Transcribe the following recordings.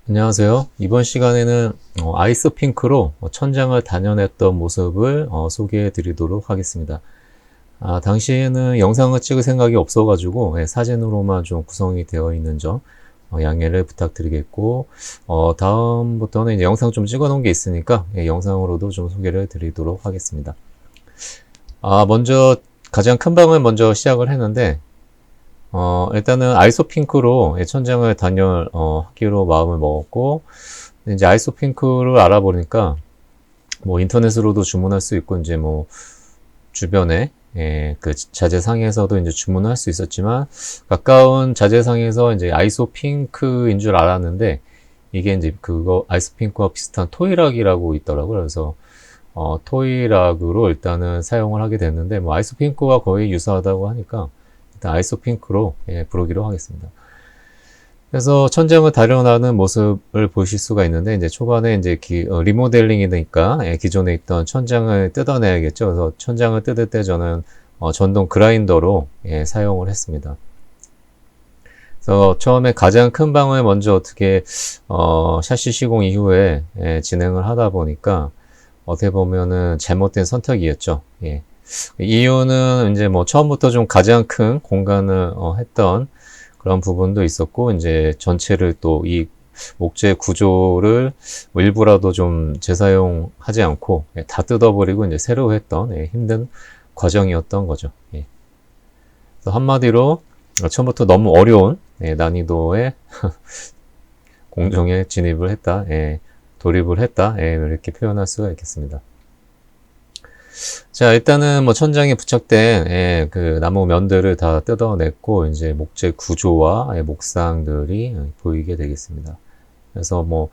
안녕하세요. 이번 시간에는 아이스 핑크로 천장을 단연했던 모습을 소개해 드리도록 하겠습니다. 당시에는 영상을 찍을 생각이 없어가지고 사진으로만 좀 구성이 되어 있는 점 양해를 부탁드리겠고, 다음부터는 이제 영상 좀 찍어 놓은 게 있으니까 영상으로도 좀 소개를 드리도록 하겠습니다. 먼저 가장 큰 방을 먼저 시작을 했는데, 일단은 아이소핑크로 천장을 단열하기로 마음을 먹었고, 이제 아이소핑크를 알아보니까 뭐 인터넷으로도 주문할 수 있고, 이제 뭐 주변에 그 자재상에서도 이제 주문을 할 수 있었지만, 가까운 자재상에서 이제 아이소핑크인 줄 알았는데, 이게 이제 그거 아이소핑크와 비슷한 토이락이라고 있더라고요. 그래서 토이락으로 일단은 사용을 하게 됐는데, 뭐 아이소핑크와 거의 유사하다고 하니까 일단 아이소핑크로 부르기로 하겠습니다. 그래서 천장을 다려나는 모습을 보실 수가 있는데, 이제 초반에 이제 리모델링이니까 기존에 있던 천장을 뜯어내야겠죠. 그래서 천장을 뜯을 때 저는 전동 그라인더로 사용을 했습니다. 그래서 처음에 가장 큰 방을 먼저 어떻게 샤시 시공 이후에 진행을 하다 보니까 어떻게 보면은 잘못된 선택이었죠. 이유는 이제 뭐 처음부터 좀 가장 큰 공간을 했던 그런 부분도 있었고, 이제 전체를 또 이 목재 구조를 뭐 일부라도 좀 재사용하지 않고 다 뜯어버리고 이제 새로 했던 힘든 과정이었던 거죠. 그래서 한마디로 처음부터 너무 어려운 난이도의 공정에 진입을 했다, 돌입을 했다, 이렇게 표현할 수가 있겠습니다. 자, 일단은 뭐 천장에 부착된 그 나무 면들을 다 뜯어냈고, 이제 목재 구조와 목상들이 보이게 되겠습니다. 그래서 뭐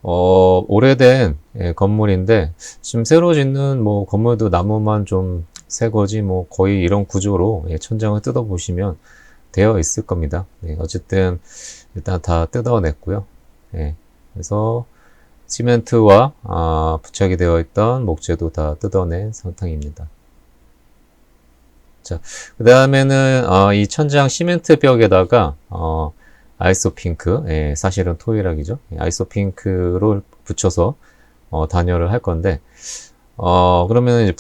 오래된 건물인데, 지금 새로 짓는 뭐 건물도 나무만 좀 새 거지 뭐 거의 이런 구조로 천장을 뜯어 보시면 되어 있을 겁니다. 어쨌든 일단 다 뜯어냈고요. 그래서 시멘트와 부착이 되어 있던 목재도 다 뜯어낸 상태입니다. 자, 그 다음에는 이 천장 시멘트 벽에다가 아이소핑크, 사실은 토이락이죠. 아이소핑크를 붙여서 단열을 할 건데, 그러면 이제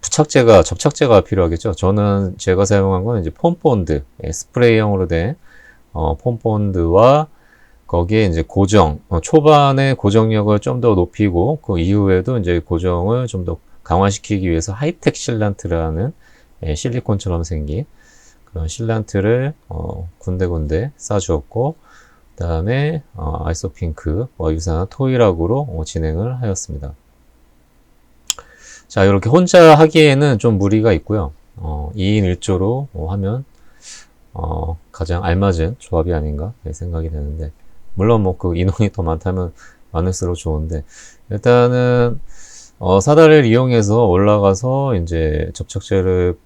접착제가 필요하겠죠. 저는 제가 사용한 건 이제 폼본드, 스프레이형으로 된 폼본드와 거기에 이제 초반에 고정력을 좀 더 높이고, 그 이후에도 이제 고정을 좀 더 강화시키기 위해서 하이텍 실란트라는 실리콘처럼 생긴 그런 실란트를 군데군데 쏴주었고, 그 다음에 아이소핑크와 유사한 토이락으로 진행을 하였습니다. 자, 이렇게 혼자 하기에는 좀 무리가 있고요. 2인 1조로 하면 가장 알맞은 조합이 아닌가 생각이 되는데, 물론 뭐 그 인원이 더 많다면 많을수록 좋은데, 일단은 사다리를 이용해서 올라가서 이제 접착제를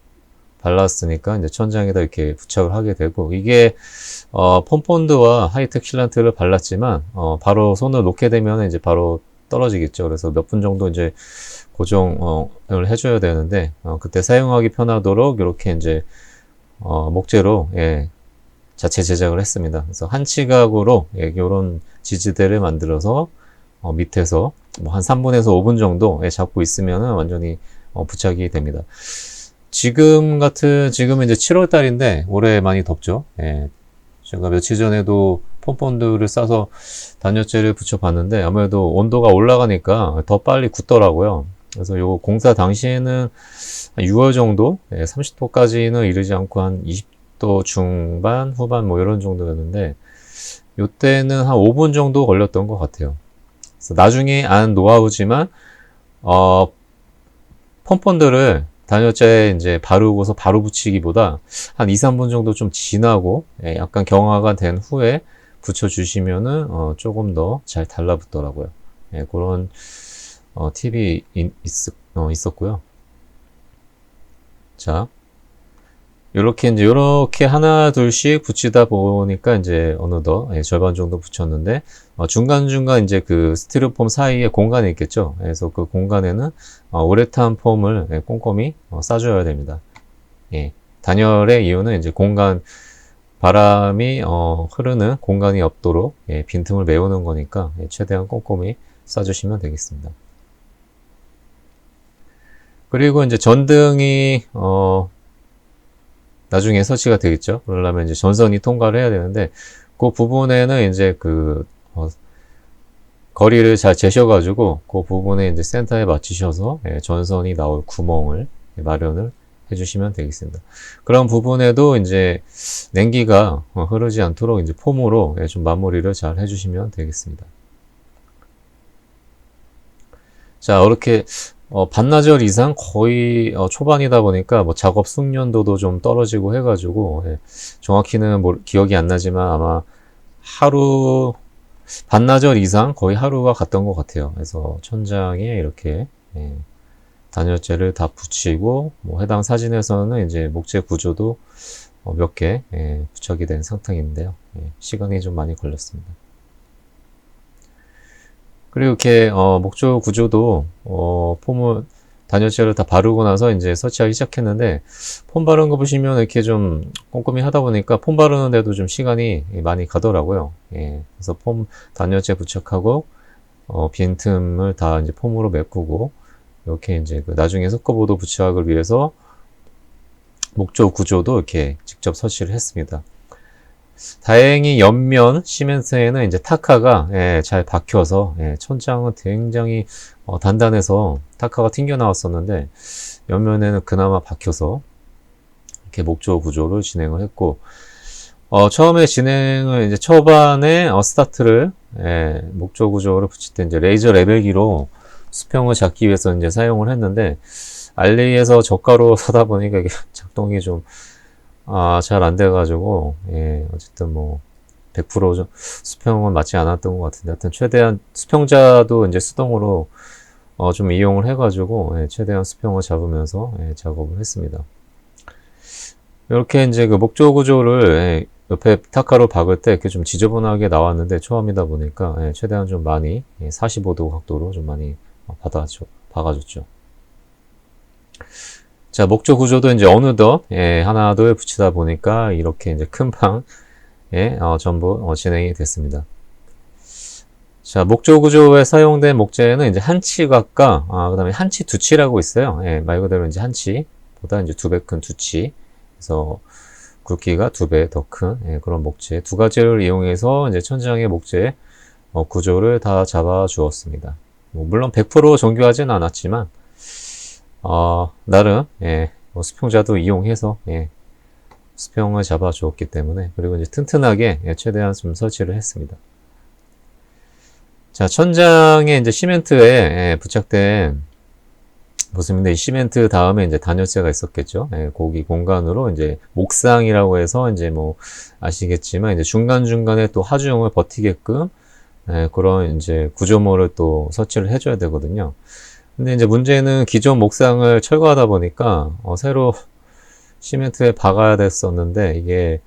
발랐으니까 이제 천장에다 이렇게 부착을 하게 되고, 이게 폼본드와 하이텍 실란트를 발랐지만 바로 손을 놓게 되면 이제 바로 떨어지겠죠. 그래서 몇 분 정도 이제 고정을 해줘야 되는데, 그때 사용하기 편하도록 이렇게 이제 목재로 자체 제작을 했습니다. 그래서 한 치각으로 이런 지지대를 만들어서 밑에서 뭐 한 3분에서 5분 정도 잡고 있으면 완전히 부착이 됩니다. 지금은 이제 7월 달인데 올해 많이 덥죠. 제가 며칠 전에도 폼본드를 싸서 단열재를 붙여봤는데 아무래도 온도가 올라가니까 더 빨리 굳더라고요. 그래서 요 공사 당시에는 한 6월 정도, 30도까지는 이르지 않고 한 20도 중반, 후반 뭐 이런 정도였는데, 요때는 한 5분 정도 걸렸던 것 같아요. 그래서 나중에 안 노하우지만, 펌펀드를 단열재에 이제 바르고서 바로 붙이기보다 한 2, 3분 정도 좀 지나고, 약간 경화가 된 후에 붙여주시면은, 조금 더 잘 달라붙더라고요. 그런, 팁이 있었고요. 자, 요렇게 하나, 둘씩 붙이다 보니까 이제 어느덧 절반 정도 붙였는데, 중간중간 이제 그 스티로폼 사이에 공간이 있겠죠. 그래서 그 공간에는 우레탄 폼을 꼼꼼히 싸줘야 됩니다. 단열의 이유는 이제 공간 바람이 흐르는 공간이 없도록 빈틈을 메우는 거니까 최대한 꼼꼼히 싸주시면 되겠습니다. 그리고 이제 전등이 나중에 설치가 되겠죠. 그러려면 이제 전선이 통과를 해야 되는데 그 부분에는 이제 거리를 잘 재셔가지고 그 부분에 이제 센터에 맞추셔서 전선이 나올 구멍을 마련을 해주시면 되겠습니다. 그런 부분에도 이제 냉기가 흐르지 않도록 이제 폼으로 좀 마무리를 잘 해주시면 되겠습니다. 자, 이렇게 반나절 이상 거의 초반이다 보니까 뭐 작업 숙련도도 좀 떨어지고 해가지고 정확히는 기억이 안 나지만 아마 반나절 이상 거의 하루가 갔던 것 같아요. 그래서 천장에 이렇게 단열재를 다 붙이고 뭐 해당 사진에서는 이제 목재 구조도 몇 개 부착이 된 상태인데요. 시간이 좀 많이 걸렸습니다. 그리고 이렇게 목조 구조도 단열재를 다 바르고 나서 이제 설치하기 시작했는데 폼 바른 거 보시면 이렇게 좀 꼼꼼히 하다 보니까 폼 바르는데도 좀 시간이 많이 가더라고요. 그래서 단열재 부착하고 빈틈을 다 이제 폼으로 메꾸고 이렇게 이제 나중에 석고보드 부착을 위해서 목조 구조도 이렇게 직접 설치를 했습니다. 다행히 옆면 시멘트에는 이제 타카가 잘 박혀서 천장은 굉장히 단단해서 타카가 튕겨 나왔었는데 옆면에는 그나마 박혀서 이렇게 목조 구조를 진행을 했고 처음에 진행을 이제 초반에 스타트를 목조 구조를 붙일 때 이제 레이저 레벨기로 수평을 잡기 위해서 이제 사용을 했는데 알리에서 저가로 사다 보니까 이게 작동이 좀 잘 안 돼가지고, 어쨌든 뭐, 100% 수평은 맞지 않았던 것 같은데, 하여튼 최대한 수평자도 이제 수동으로, 좀 이용을 해가지고, 최대한 수평을 잡으면서, 작업을 했습니다. 이렇게 이제 그 목조 구조를, 옆에 타카로 박을 때 이렇게 좀 지저분하게 나왔는데, 처음이다 보니까, 최대한 좀 많이, 45도 각도로 좀 많이 박아줬죠. 자, 목조 구조도 이제 어느덧 하나 둘 붙이다 보니까 이렇게 이제 큰 방에 전부 진행이 됐습니다. 자, 목조 구조에 사용된 목재는 이제 한치각과 그다음에 한치 두치라고 있어요. 말 그대로 이제 한치보다 이제 2배 큰 두치. 그래서 굵기가 2배 더 큰 그런 목재 두 가지를 이용해서 이제 천장의 목재 구조를 다 잡아 주었습니다. 물론 100% 정교하진 않았지만 나름, 뭐 수평자도 이용해서, 수평을 잡아 주었기 때문에, 그리고 이제 튼튼하게, 최대한 좀 설치를 했습니다. 자, 천장에 이제 시멘트에, 부착된 모습인데, 이 시멘트 다음에 이제 단열재가 있었겠죠. 거기 공간으로 이제 목상이라고 해서 이제 뭐, 아시겠지만, 이제 중간중간에 또 하중을 버티게끔, 그런 이제 구조물을 또 설치를 해줘야 되거든요. 근데 이제 문제는 기존 목상을 철거하다 보니까 새로 시멘트에 박아야 됐었는데 이게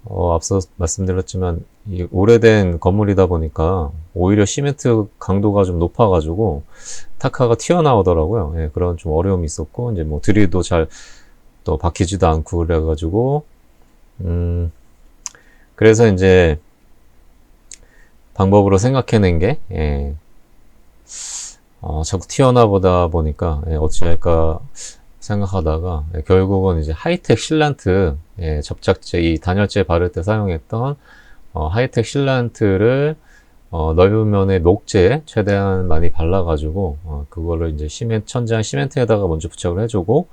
앞서 말씀드렸지만 이 오래된 건물이다 보니까 오히려 시멘트 강도가 좀 높아가지고 타카가 튀어나오더라고요. 그런 좀 어려움이 있었고 이제 뭐 드릴도 잘 또 박히지도 않고 그래가지고 그래서 이제 방법으로 생각해낸 게 자꾸 튀어나오다 보니까 어찌할까 생각하다가 결국은 이제 하이텍 실란트 접착제 이 단열재 바를 때 사용했던 하이텍 실란트를 넓은 면의 목재에 최대한 많이 발라가지고 그거를 이제 천장 시멘트에다가 먼저 부착을 해주고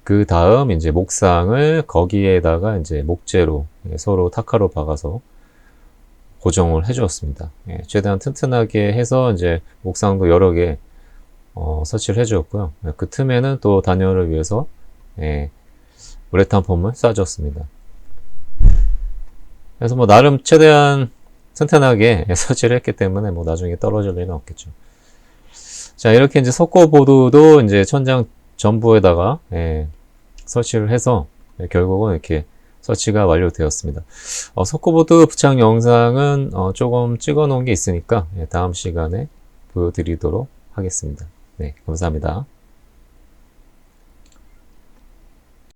그 다음 이제 목상을 거기에다가 이제 목재로 서로 타카로 박아서 고정을 해주었습니다. 최대한 튼튼하게 해서 이제 목상도 여러 개 설치를 해주었고요. 그 틈에는 또 단열을 위해서 우레탄 폼을 쏴줬습니다. 그래서 뭐 나름 최대한 튼튼하게 설치를 했기 때문에 뭐 나중에 떨어질 일은 없겠죠. 자, 이렇게 이제 석고보드도 이제 천장 전부에다가 설치를 해서 결국은 이렇게 설치가 완료되었습니다. 석고보드 부착 영상은 조금 찍어 놓은 게 있으니까 다음 시간에 보여드리도록 하겠습니다. 네, 감사합니다.